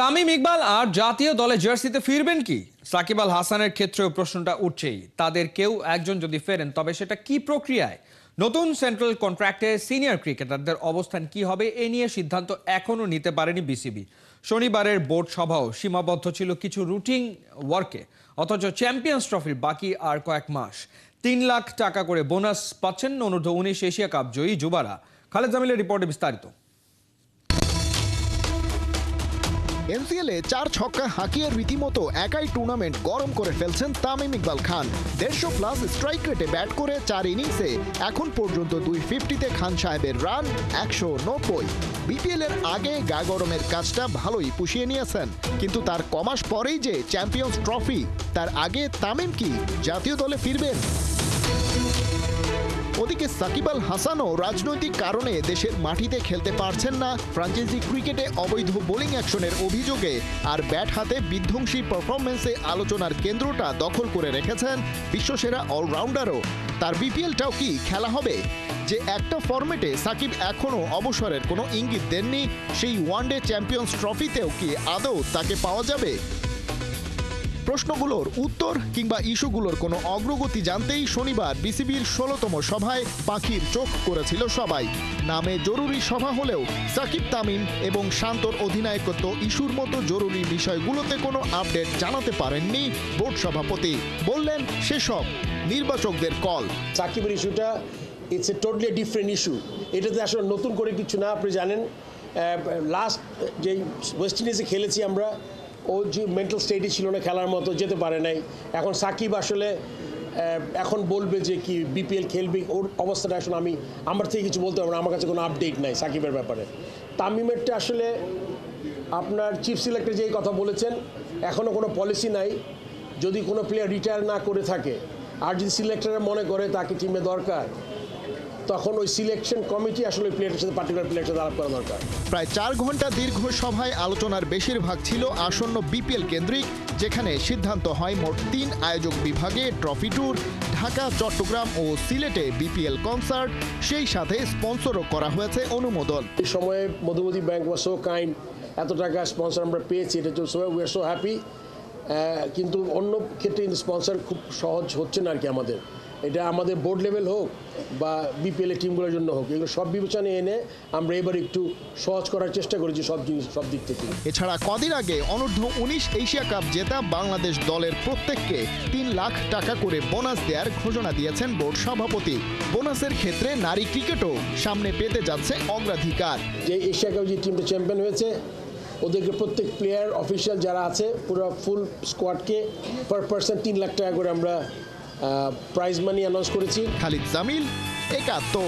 তামিম ইকবাল আর জাতীয় দলে জার্সিতে ফিরবেন কি? সাকিব আল হাসানের ক্ষেত্রেও প্রশ্নটা উঠছেই। তাদের কেউ একজন যদি ফেরেন তবে সেটা কি প্রক্রিয়ায়? নতুন সেন্ট্রাল কন্ট্রাক্টে সিনিয়র ক্রিকেটারদের অবস্থান কি হবে এ নিয়ে সিদ্ধান্ত এখনো নিতে পারেনি বিসিবি। শনিবারের বোর্ড সভাও সীমাবদ্ধ ছিল কিছু রুটিন ওয়ার্কে। অথচ চ্যাম্পিয়ন্স ট্রফির বাকি আর কয়েক মাস। ৩ লাখ টাকা করে বোনাস পাচ্ছেন অনূর্ধ্ব-19 এশিয়া কাপ জয়ী যুবারা। খালেদ জামিলের রিপোর্টে বিস্তারিত। এনসিএলে ৪ ছক্কা হাঁকিয়ে রীতিমতো একাই টুর্নামেন্ট গরম করে ফেলছেন তামিম ইকবাল খান। ১৫০+ স্ট্রাইক রেটে ব্যাট করে ৪ ইনিংসে এখন পর্যন্ত 250-তে খান সাহেবের রান ১৯০। বিপিএল এর আগে গা গরমের কাজটা ভালোই পুষিয়ে নিয়েছেন, কিন্তু তার কমাস পরেই যে চ্যাম্পিয়ন্স ট্রফি, তার আগে তামিম কি জাতীয় দলে ফিরবেন? ওদিকে সাকিব আল হাসানও রাজনৈতিক কারণে দেশের মাটিতে খেলতে পারছেন না। ফ্র্যাঞ্চাইজি ক্রিকেটে অবৈধ বোলিং অ্যাকশনের অভিযোগে আর ব্যাট হাতে বিধ্বংসী পারফরমেন্সে আলোচনার কেন্দ্রটা দখল করে রেখেছেন বিশ্বসেরা অলরাউন্ডারও। তার বিপিএলটাও কি খেলা হবে? যে একটা ফরম্যাটে সাকিব এখনও অবসরের কোনো ইঙ্গিত দেননি, সেই ওয়ানডে চ্যাম্পিয়ন্স ট্রফিতেও কি আদৌ তাকে পাওয়া যাবে? প্রশ্নগুলোর উত্তর কিংবা ইস্যুগুলোর কোনো অগ্রগতি জানতেই শনিবার বিসিবির ১৬তম সভায় পাখির চোখ করেছিল সবাই। নামে জরুরি সভা হলেও সাকিব তামিম এবং শান্তর অধিনায়কত্ব ইস্যুর মতো জরুরি বিষয়গুলোতে কোনো আপডেট জানাতে পারেননি বোর্ড সভাপতি। বললেন সেসব নির্বাচকদের কল। সাকিবের ইস্যুটা it's a totally different issue. এটাতে আসলে নতুন করে কিছু না। আপনি জানেন লাস্ট যে ওয়েস্ট ইন্ডিজে খেলেছি আমরা, ও যে মেন্টাল স্টেটই ছিল না, খেলার মতো যেতে পারে নাই। এখন সাকিব আসলে এখন বলবে যে কি বিপিএল খেলবে, ওর অবস্থাটা আসলে আমার থেকে কিছু বলতে পারবো না। আমার কাছে কোনো আপডেট নাই সাকিবের ব্যাপারে। তামিমেরটা আসলে আপনার চিফ সিলেক্টর যেই কথা বলেছেন, এখনও কোনো পলিসি নাই। যদি কোনো প্লেয়ার রিটায়ার না করে থাকে আর যদি সিলেক্টরে মনে করে তাকে টিমে দরকার, তখন ওই সিলেকশন কমিটি আসলে প্লেয়ারের সাথে পার্টিকুলার প্লেয়ারের সাথে আলাপ করা দরকার। প্রায় ৪ ঘন্টা দীর্ঘ সভায় আলোচনার বেশিরভাগ ছিল আসন্ন বিপিএল কেন্দ্রিক, যেখানে সিদ্ধান্ত হয় মোট ৩ আয়োজক বিভাগে ট্রফি ট্যুর, ঢাকা, চট্টগ্রাম ও সিলেটে বিপিএল কনসার্ট, সেই সাথে স্পন্সরও করা হয়েছে অনুমোদন। এই সময়ে Madhumati bank was so kind, এত টাকা স্পন্সর আমরা পেয়েছি, এটা তো উই আর সো হ্যাপি। কিন্তু অন্য ক্ষেত্রে স্পন্সর খুব সহজ হচ্ছে না আর কি আমাদের। এটা আমাদের বোর্ড লেভেল হোক বা বিপিএল এর টিমগুলোর জন্য হোক, এগুলো সব বিবেচনায় এনে আমরা এবার একটু সহজ করার চেষ্টা করেছি সব দিক থেকে। এছাড়া কদিন আগে অনূর্ধ্ব-19 এশিয়া কাপ জেতা বাংলাদেশ দলের প্রত্যেককে ৩ লাখ টাকা করে বোনাস দেওয়ার ঘোষণা দিয়েছেন বোর্ড সভাপতি। বোনাসের ক্ষেত্রে নারী ক্রিকেটও সামনে পেতে যাচ্ছে অগ্রাধিকার। যে এশিয়া কাপ যে টিমটা চ্যাম্পিয়ন হয়েছে, ওদেরকে প্রত্যেক প্লেয়ার অফিসিয়াল যারা আছে পুরো ফুল স্কোয়াডকে পার পার্সন ৩ লাখ টাকা করে আমরা প্রাইজ মানি অ্যানাউন্স করেছি। খালিদ জামিল, ৭১।